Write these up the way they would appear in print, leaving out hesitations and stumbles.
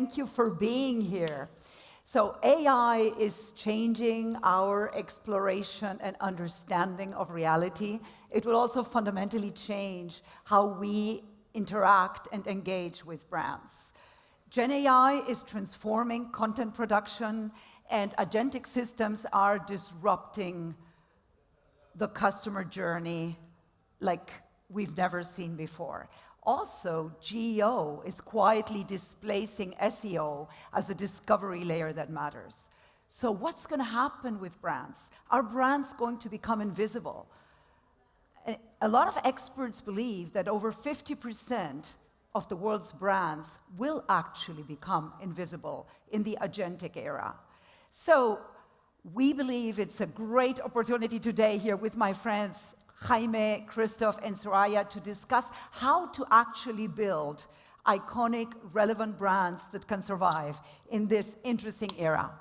thank you for being here. So AI is changing our exploration and understanding of reality. It will also fundamentally change how we interact and engage with brands. Gen AI is transforming content production, and agentic systems are disrupting the customer journey like we've never seen before. Also, GEO is quietly displacing SEO as the discovery layer that matters. So what's going to happen with brands? Are brands going to become invisible? A lot of experts believe that over 50% of the world's brands will actually become invisible in the agentic era. So we believe it's a great opportunity today here with my friends Jaime, Christoph, and Soraya to discuss how to actually build iconic, relevant brands that can survive in this interesting era.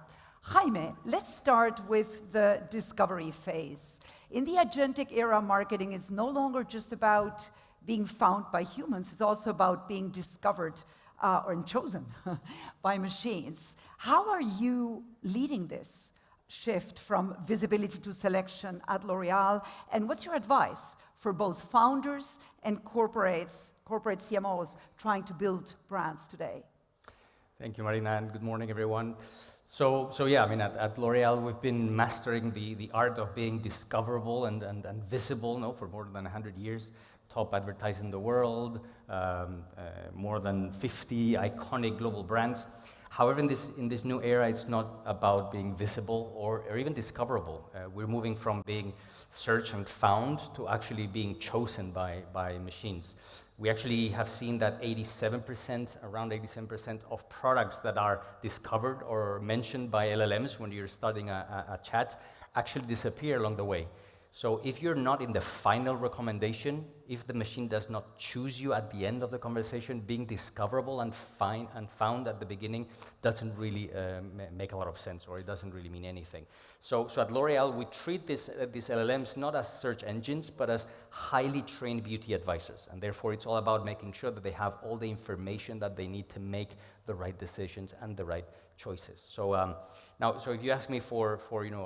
Jaime, let's start with the discovery phase. In the agentic era, marketing is no longer just about being found by humans, it's also about being discovered or chosen by machines. How are you leading this shift from visibility to selection at L'Oreal? And what's your advice for both founders and corporate CMOs trying to build brands today? Thank you, Marina, and good morning, everyone. So yeah, I mean, at L'Oreal, we've been mastering the art of being discoverable and visible for more than 100 years. Top advertising in the world, more than 50 iconic global brands. However, in this new era, it's not about being visible or even discoverable. We're moving from being searched and found to actually being chosen by machines. We actually have seen that around 87% of products that are discovered or mentioned by LLMs when you're starting a chat actually disappear along the way. So if you're not in the final recommendation, if the machine does not choose you at the end of the conversation, being discoverable and found at the beginning doesn't really make a lot of sense, or it doesn't really mean anything. So at L'Oreal, we treat these LLMs not as search engines, but as highly trained beauty advisors. And therefore, it's all about making sure that they have all the information that they need to make the right decisions and the right choices. So so if you ask me for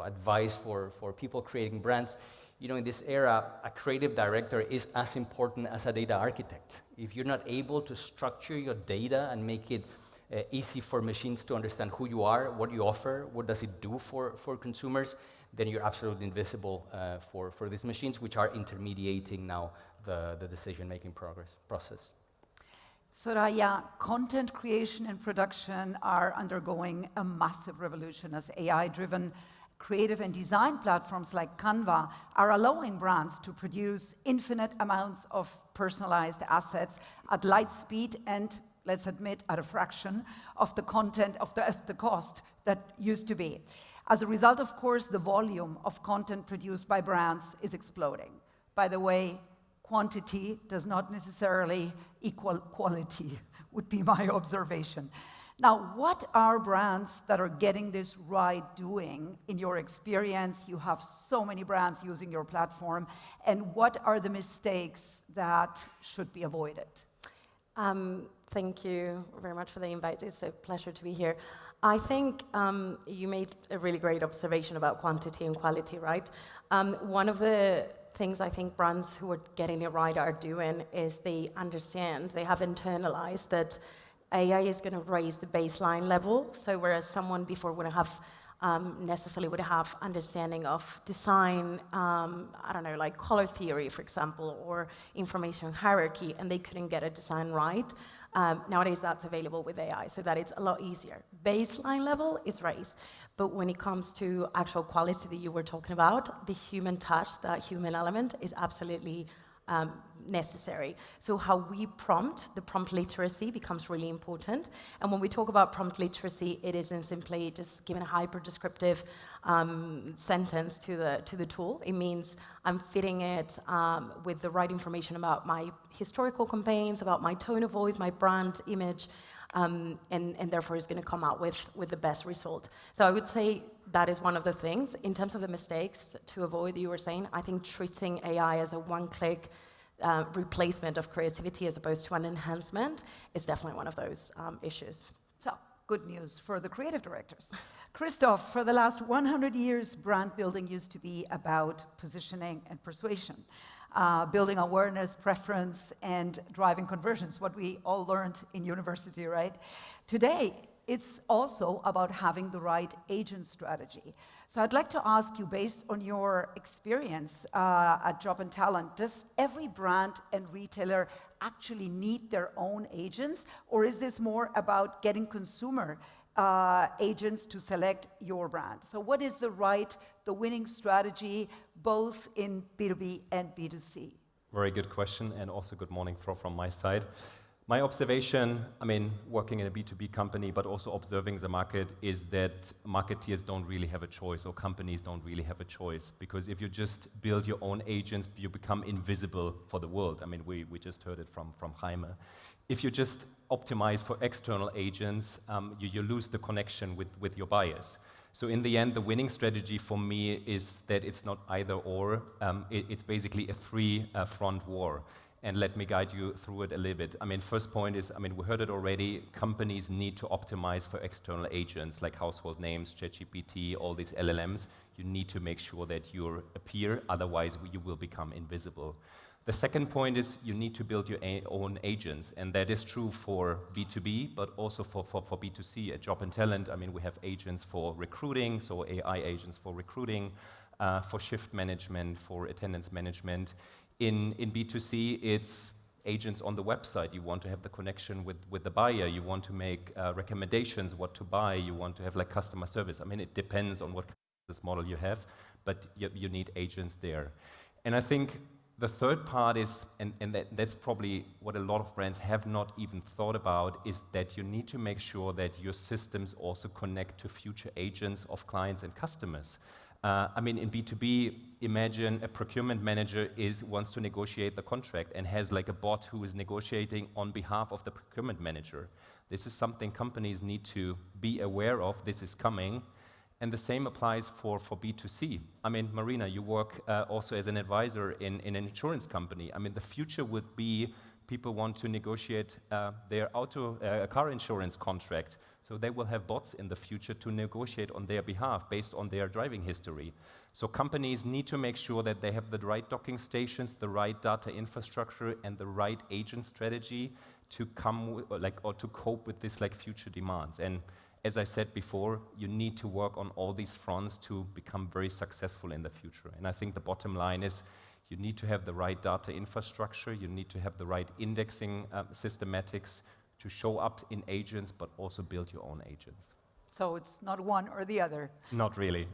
advice for people creating brands, in this era, a creative director is as important as a data architect. If you're not able to structure your data and make it easy for machines to understand who you are, what you offer, what does it do for consumers, then you're absolutely invisible for these machines, which are intermediating now the decision-making process. Soraya, content creation and production are undergoing a massive revolution as AI-driven creative and design platforms like Canva are allowing brands to produce infinite amounts of personalized assets at light speed and, let's admit, at a fraction of the content of the cost that used to be. As a result, of course, the volume of content produced by brands is exploding. By the way, quantity does not necessarily equal quality, would be my observation. Now, what are brands that are getting this right doing in your experience? You have so many brands using your platform. And what are the mistakes that should be avoided? Thank you very much for the invite. It's a pleasure to be here. I think you made a really great observation about quantity and quality, right? One of the things I think brands who are getting it right are doing is they understand, they have internalized that AI is going to raise the baseline level. So whereas someone before would have necessarily would have understanding of design, I don't know, like color theory, for example, or information hierarchy, and they couldn't get a design right. Nowadays, that's available with AI, so that it's a lot easier. Baseline level is raised, but when it comes to actual quality that you were talking about, the human touch, that human element, is absolutely necessary. So how we prompt, the prompt literacy becomes really important. And when we talk about prompt literacy, it isn't simply just giving a hyper-descriptive sentence to the tool. It means I'm fitting it with the right information about my historical campaigns, about my tone of voice, my brand image, and therefore it's going to come out with the best result. So I would say that is one of the things. In terms of the mistakes to avoid, you were saying, I think treating AI as a one-click replacement of creativity as opposed to an enhancement is definitely one of those issues. So good news for the creative directors. Christoph, for the last 100 years, brand building used to be about positioning and persuasion, building awareness, preference, and driving conversions, what we all learned in university, right? Today, it's also about having the right agent strategy. So I'd like to ask you, based on your experience at Job and Talent, does every brand and retailer actually need their own agents, or is this more about getting consumer agents to select your brand? So what is the winning strategy, both in B2B and B2C? Very good question, and also good morning from my side. My observation, I mean, working in a B2B company, but also observing the market, is that marketeers don't really have a choice, or companies don't really have a choice. Because if you just build your own agents, you become invisible for the world. I mean, we just heard it from Jaime. If you just optimize for external agents, you lose the connection with your buyers. So in the end, the winning strategy for me is that it's not either or, it's basically a three-front war. And let me guide you through it a little bit. I mean, first point is, I mean, we heard it already, companies need to optimize for external agents like household names, ChatGPT, all these LLMs. You need to make sure that you appear, otherwise you will become invisible. The second point is you need to build your own agents, and that is true for B2B, but also for B2C. At Job and Talent, I mean, we have agents for recruiting, so AI agents for recruiting, for shift management, for attendance management. In B2C, it's agents on the website. You want to have the connection with the buyer. You want to make recommendations what to buy. You want to have like customer service. I mean, it depends on what business model you have, but you need agents there. And I think the third part is, and that's probably what a lot of brands have not even thought about, is that you need to make sure that your systems also connect to future agents of clients and customers. I mean, in B2B, imagine a procurement manager wants to negotiate the contract and has like a bot who is negotiating on behalf of the procurement manager. This is something companies need to be aware of. This is coming. And the same applies for B2C. I mean, Marina, you work also as an advisor in an insurance company. I mean, the future would be people want to negotiate their car insurance contract. So they will have bots in the future to negotiate on their behalf based on their driving history. So companies need to make sure that they have the right docking stations, the right data infrastructure, and the right agent strategy to to cope with this future demands. And as I said before, you need to work on all these fronts to become very successful in the future. And I think the bottom line is you need to have the right data infrastructure, you need to have the right indexing systematics to show up in agents, but also build your own agents. So it's not one or the other. Not really.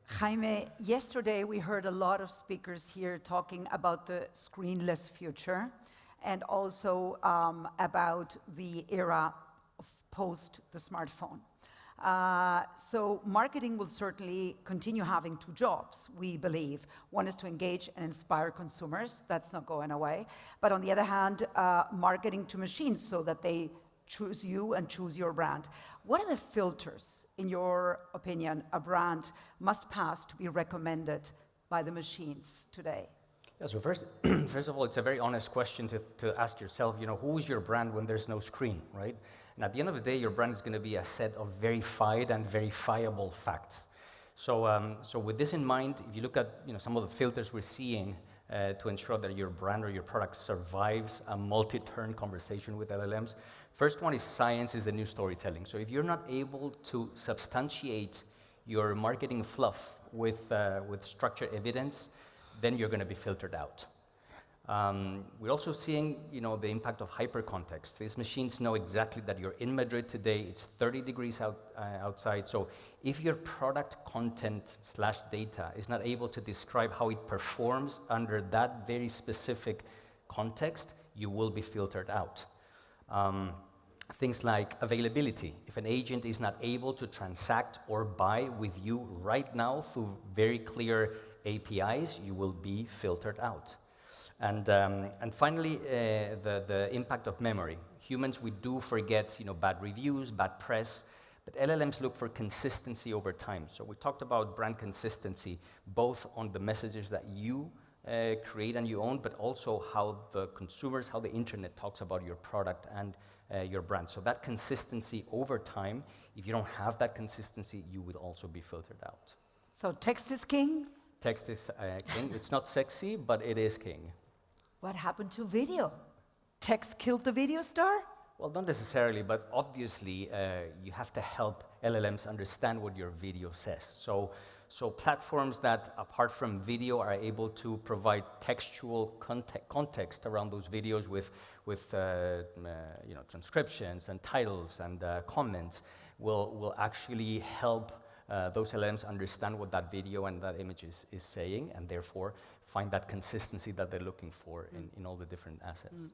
Jaime, yesterday we heard a lot of speakers here talking about the screenless future and also about the era of post the smartphone. So marketing will certainly continue having two jobs, we believe. One is to engage and inspire consumers. That's not going away. But on the other hand, marketing to machines so that they choose you and choose your brand. What are the filters, in your opinion, a brand must pass to be recommended by the machines today? Yeah, so first of all, it's a very honest question to ask yourself, who is your brand when there's no screen, right? And at the end of the day, your brand is going to be a set of verified and verifiable facts. So, so with this in mind, if you look at some of the filters we're seeing to ensure that your brand or your product survives a multi-turn conversation with LLMs, first one is science is the new storytelling. So if you're not able to substantiate your marketing fluff with structured evidence, then you're going to be filtered out. We're also seeing, the impact of hypercontext. These machines know exactly that you're in Madrid today. It's 30 degrees outside. So if your product content / data is not able to describe how it performs under that very specific context, you will be filtered out. Things like availability. If an agent is not able to transact or buy with you right now through very clear APIs, you will be filtered out. And finally, the impact of memory. Humans, we do forget, bad reviews, bad press, but LLMs look for consistency over time. So we talked about brand consistency, both on the messages that you create and you own, but also how the consumers, how the internet talks about your product and your brand. So that consistency over time, if you don't have that consistency, you will also be filtered out. So text is king. Text is king. It's not sexy, but it is king. What happened to video? Text killed the video star? Well, not necessarily, but obviously you have to help LLMs understand what your video says. So platforms that, apart from video, are able to provide textual context around those videos with transcriptions and titles and comments will actually help those LLMs understand what that video and that image is saying, and therefore find that consistency that they're looking for in all the different assets.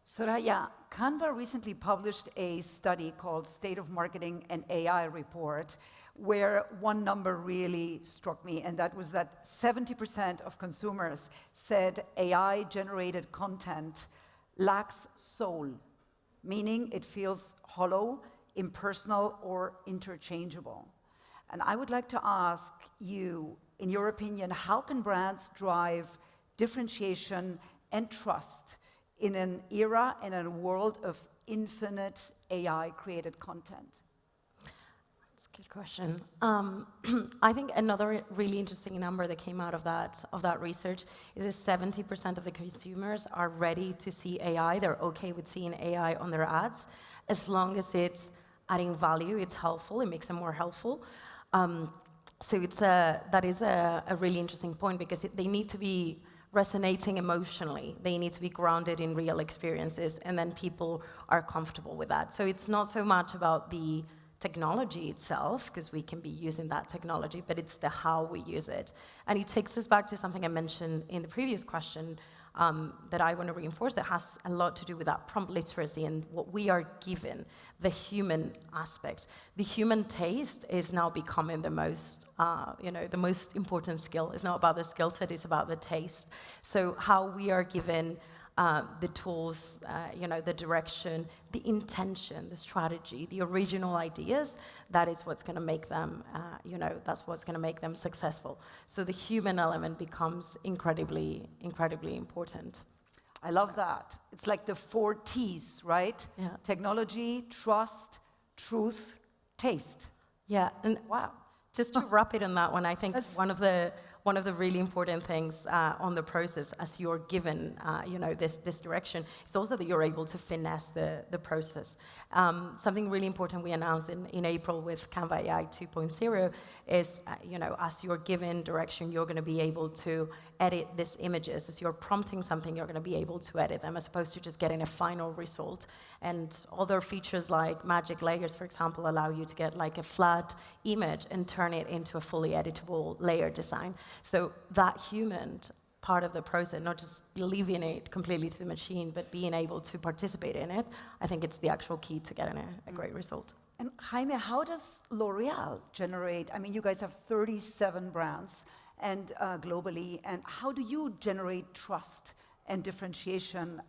Soraya, Canva recently published a study called State of Marketing and AI Report, where one number really struck me, and that was that 70% of consumers said AI-generated content lacks soul, meaning it feels hollow, impersonal, or interchangeable. And I would like to ask you, in your opinion, how can brands drive differentiation and trust in an era and in a world of infinite AI-created content? That's a good question. I think another really interesting number that came out of that research is that 70% of the consumers are ready to see AI. They're okay with seeing AI on their ads, as long as it's adding value, it's helpful, it makes them more helpful. So that is a really interesting point, because they need to be resonating emotionally. They need to be grounded in real experiences, and then people are comfortable with that. So it's not so much about the technology itself, because we can be using that technology, but it's the how we use it. And it takes us back to something I mentioned in the previous question that I want to reinforce, that has a lot to do with that prompt literacy and what we are given, the human aspect. The human taste is now becoming the most, the most important skill. It's not about the skill set, it's about the taste. So how we are given the tools, the direction, the intention, the strategy, the original ideas, that is what's going to make them, that's what's going to make them successful. So the human element becomes incredibly, incredibly important. I love that. It's like the 4 T's, right? Yeah. Technology, trust, truth, taste. Yeah, and Wow. just to wrap it on that one, I think one of the really important things on the process, as you're given, this direction, is also that you're able to finesse the process. Something really important we announced in April with Canva AI 2.0 is, as you're given direction, you're going to be able to edit these images. As you're prompting something, you're going to be able to edit them, as opposed to just getting a final result. And other features like magic layers, for example, allow you to get like a flat image and turn it into a fully editable layer design. So that human part of the process, not just leaving it completely to the machine, but being able to participate in it, I think it's the actual key to getting a great result. And Jaime, how does L'Oreal generate? I mean, you guys have 37 brands and globally, and how do you generate trust and differentiation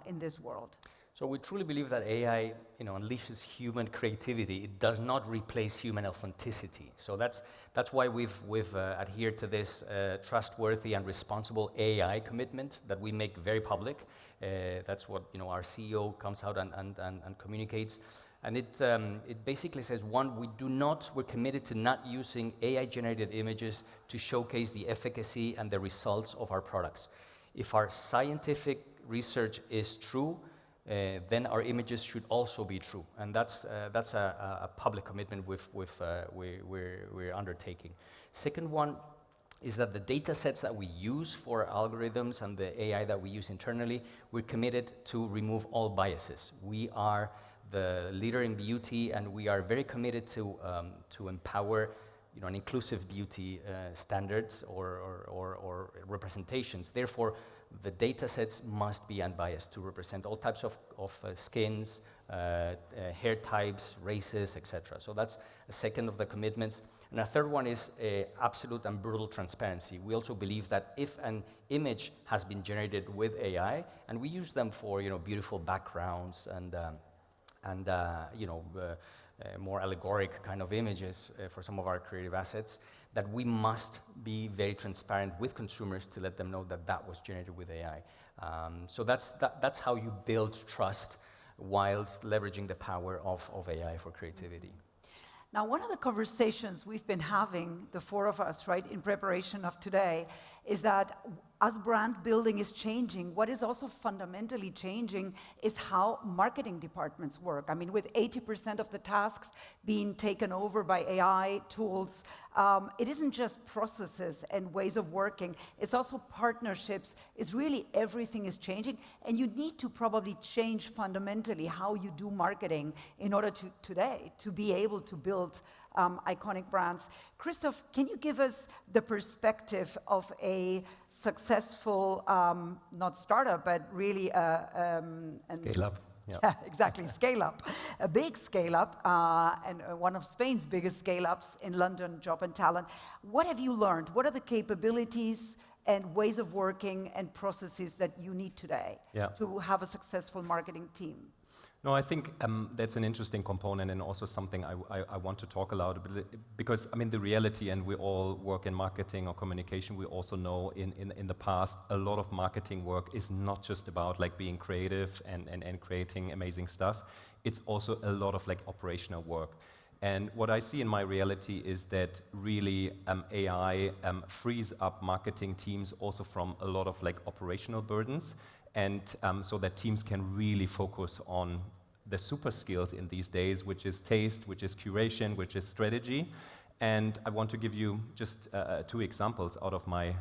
in this world? So we truly believe that AI, unleashes human creativity. It does not replace human authenticity. So that's why we've adhered to this trustworthy and responsible AI commitment that we make very public. That's what our CEO comes out and communicates. And it basically says, one, we're committed to not using AI-generated images to showcase the efficacy and the results of our products. If our scientific research is true, then our images should also be true, and that's a public commitment we're undertaking. Second one is that the data sets that we use for algorithms and the AI that we use internally, we're committed to remove all biases. We are the leader in beauty, and we are very committed to empower an inclusive beauty standards or representations. Therefore, the data sets must be unbiased to represent all types of skins, hair types, races, etc. So that's a second of the commitments. And a third one is absolute and brutal transparency. We also believe that if an image has been generated with AI, and we use them for beautiful backgrounds and more allegoric kind of images for some of our creative assets, that we must be very transparent with consumers to let them know that that was generated with AI. So that's how you build trust whilst leveraging the power of AI for creativity. Now, one of the conversations we've been having, the four of us, right, in preparation of today, is that as brand building is changing, what is also fundamentally changing is how marketing departments work. I mean, with 80% of the tasks being taken over by AI tools, it isn't just processes and ways of working, it's also partnerships. It's really everything is changing, and you need to probably change fundamentally how you do marketing in order to today to be able to build iconic brands. Christoph, can you give us the perspective of a successful, not startup, but really Scale up. Yeah, exactly, scale up, a big scale up, and one of Spain's biggest scale ups in London, Job and Talent. What have you learned? What are the capabilities and ways of working and processes that you need today to have a successful marketing team? No, I think that's an interesting component and also something I want to talk about because, I mean, the reality, and we all work in marketing or communication, we also know in the past, a lot of marketing work is not just about like being creative and creating amazing stuff. It's also a lot of like operational work. And what I see in my reality is that really AI frees up marketing teams also from a lot of like operational burdens. And so that teams can really focus on the super skills in these days, which is taste, which is curation, which is strategy. And I want to give you just 2 examples out of my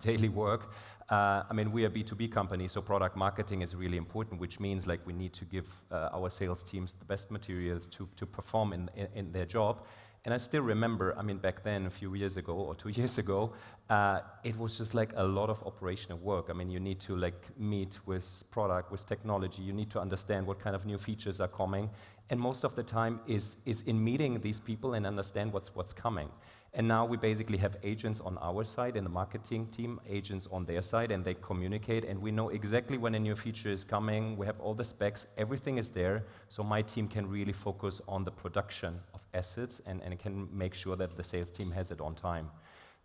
daily work. I mean, we are a B2B company, so product marketing is really important, which means like we need to give our sales teams the best materials to perform in their job. And I still remember, I mean, back then, a few years ago or 2 years ago, it was just like a lot of operational work. I mean, you need to like meet with product, with technology. You need to understand what kind of new features are coming. And most of the time is in meeting these people and understand what's coming. And now we basically have agents on our side in the marketing team, agents on their side, and they communicate, and we know exactly when a new feature is coming. We have all the specs, everything is there, so my team can really focus on the production of assets and can make sure that the sales team has it on time.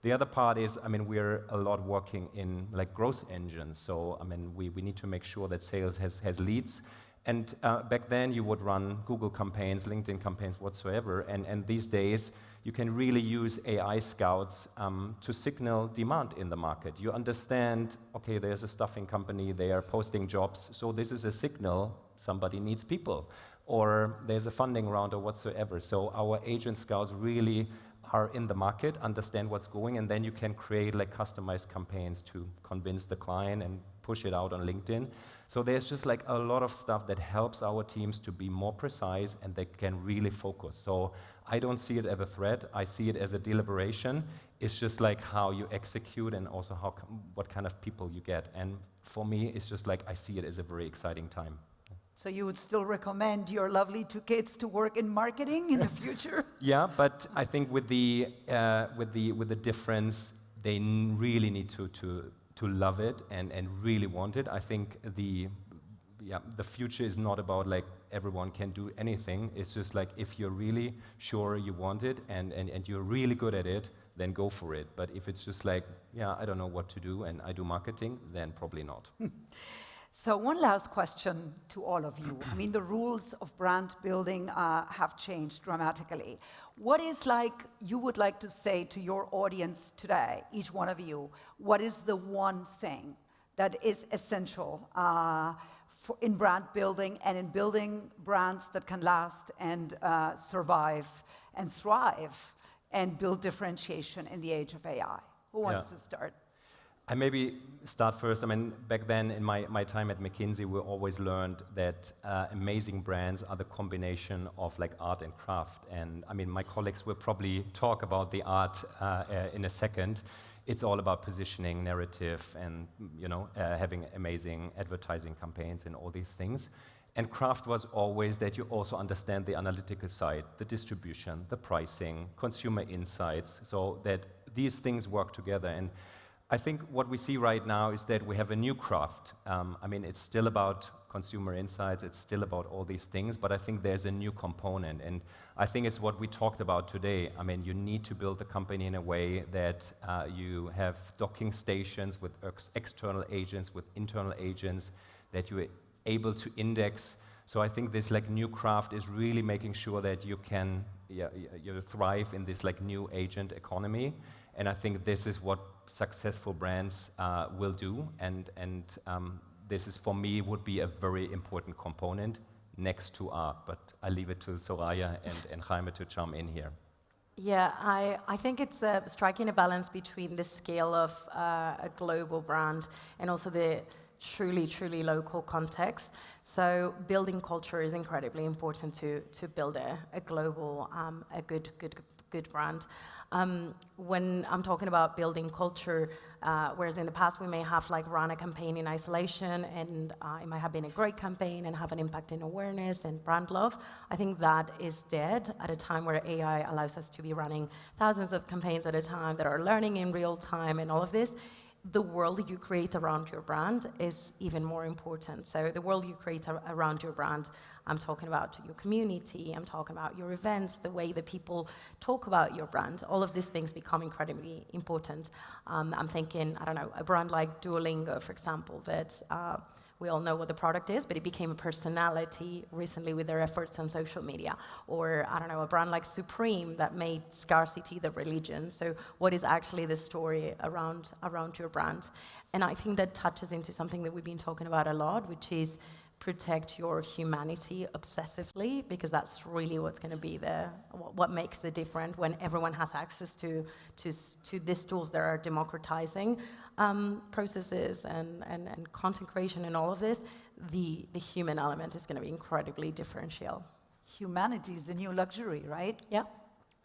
The other part is, I mean, we're a lot working in like growth engines, so I mean, we need to make sure that sales has leads. And back then you would run Google campaigns, LinkedIn campaigns, whatsoever, and these days you can really use AI scouts to signal demand in the market. You understand, okay, there's a staffing company, they are posting jobs, so this is a signal somebody needs people, or there's a funding round or whatsoever. So our agent scouts really are in the market, understand what's going, and then you can create like customized campaigns to convince the client and push it out on LinkedIn. So there's just like a lot of stuff that helps our teams to be more precise and they can really focus. So I don't see it as a threat. I see it as a deliberation. It's just like how you execute and also what kind of people you get. And for me, it's just like I see it as a very exciting time. So you would still recommend your lovely 2 kids to work in marketing in the future? Yeah, but I think with the difference, they really need to love it and really want it. I think the future is not about like everyone can do anything. It's just like if you're really sure you want it and you're really good at it, then go for it. But if it's just like, yeah, I don't know what to do and I do marketing, then probably not. So one last question to all of you. I mean, the rules of brand building have changed dramatically. What is like you would like to say to your audience today, each one of you? What is the one thing that is essential in brand building and in building brands that can last and survive and thrive and build differentiation in the age of AI? Who wants to start? I maybe start first. I mean, back then in my time at McKinsey, we always learned that amazing brands are the combination of like art and craft. And I mean, my colleagues will probably talk about the art in a second. It's all about positioning, narrative, and having amazing advertising campaigns and all these things. And craft was always that you also understand the analytical side, the distribution, the pricing, consumer insights, so that these things work together. And I think what we see right now is that we have a new craft. I mean, it's still about consumer insights, it's still about all these things, but I think there's a new component. And I think it's what we talked about today. I mean, you need to build the company in a way that you have docking stations with external agents, with internal agents, that you're able to index So I think this like new craft is really making sure that you can you thrive in this like new agent economy. And I think this is what successful brands will do. And this is, for me, would be a very important component next to art. But I leave it to Soraya and Jaime to chime in here. Yeah, I think it's striking a balance between the scale of a global brand and also the truly local context. So building culture is incredibly important to build a global, a good brand. When I'm talking about building culture, whereas in the past we may have like run a campaign in isolation and it might have been a great campaign and have an impact in awareness and brand love, I think that is dead at a time where AI allows us to be running thousands of campaigns at a time that are learning in real time and all of this. The world you create around your brand is even more important. So the world you create around your brand, I'm talking about your community, I'm talking about your events, the way that people talk about your brand. All of these things become incredibly important. I'm thinking, I don't know, a brand like Duolingo, for example, that we all know what the product is, but it became a personality recently with their efforts on social media. Or, I don't know, a brand like Supreme that made scarcity the religion. So what is actually the story around your brand? And I think that touches into something that we've been talking about a lot, which is protect your humanity obsessively, because that's really what's going to be what makes the difference when everyone has access to these tools that are democratizing processes and content creation and all of this. The human element is going to be incredibly differential. Humanity is the new luxury, right? Yeah.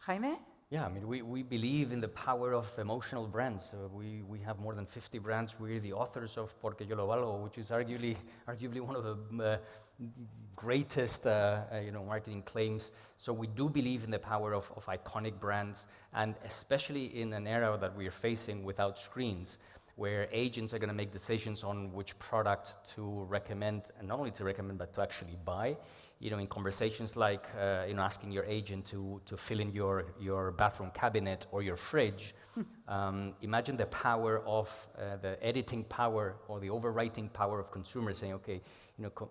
Jaime? Yeah, I mean, we believe in the power of emotional brands. We have more than 50 brands. We're the authors of Porque Yo Lo Valgo, which is arguably one of the greatest marketing claims. So we do believe in the power of iconic brands, and especially in an era that we are facing without screens, where agents are going to make decisions on which product to recommend, and not only to recommend, but to actually buy. In conversations like, asking your agent to fill in your bathroom cabinet or your fridge, imagine the power of the editing power or the overwriting power of consumers saying, okay,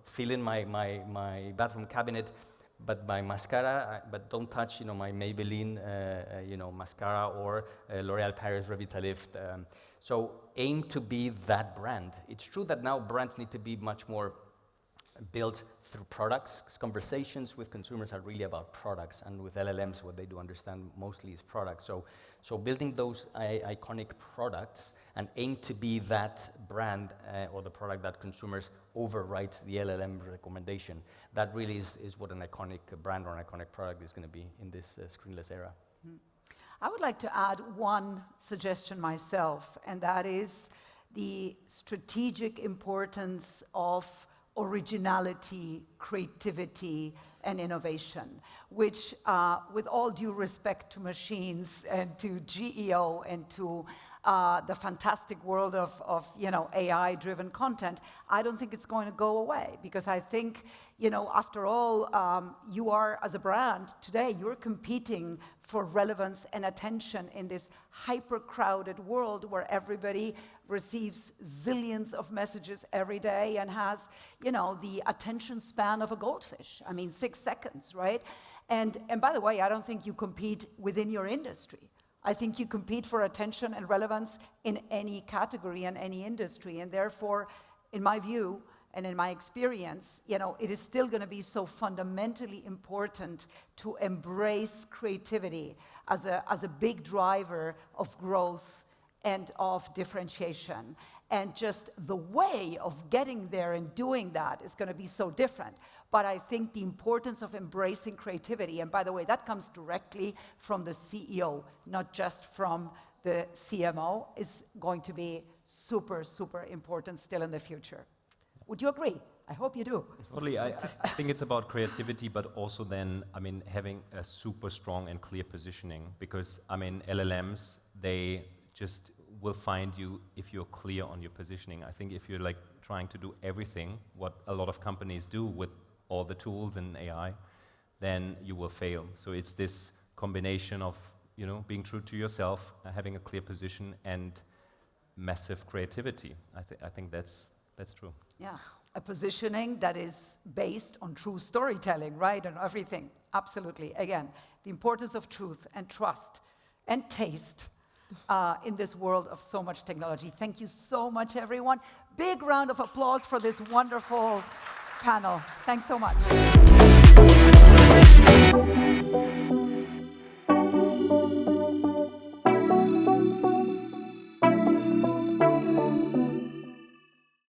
fill in my bathroom cabinet, but my mascara, but don't touch, my Maybelline, mascara or L'Oréal Paris Revitalift. So aim to be that brand. It's true that now brands need to be much more built through products, because conversations with consumers are really about products, and with LLMs, what they do understand mostly is products. So building those iconic products and aim to be that brand or the product that consumers overwrites the LLM recommendation. That really is what an iconic brand or an iconic product is going to be in this screenless era. I would like to add one suggestion myself, and that is the strategic importance of originality, creativity, and innovation, which, with all due respect to machines and to GEO and to the fantastic world of AI-driven content, I don't think it's going to go away, because I think, after all, you are, as a brand today, you're competing for relevance and attention in this hyper-crowded world where everybody receives zillions of messages every day and has, the attention span of a goldfish. I mean, 6 seconds, right? And by the way, I don't think you compete within your industry. I think you compete for attention and relevance in any category and any industry. And therefore, in my view and in my experience, it is still going to be so fundamentally important to embrace creativity as a big driver of growth and of differentiation. And just the way of getting there and doing that is going to be so different. But I think the importance of embracing creativity, and by the way, that comes directly from the CEO, not just from the CMO, is going to be super, super important still in the future. Would you agree? I hope you do. Totally. I think it's about creativity, but also then, having a super strong and clear positioning, because, LLMs, they just will find you if you're clear on your positioning. I think if you're trying to do everything, what a lot of companies do with all the tools and AI, then you will fail. So it's this combination of, being true to yourself, having a clear position, and massive creativity. I think that's true. Yeah. a positioning that is based on true storytelling, right? And everything, absolutely. Again, the importance of truth and trust and taste in this world of so much technology. Thank you so much, everyone. Big round of applause for this wonderful panel. Thanks so much.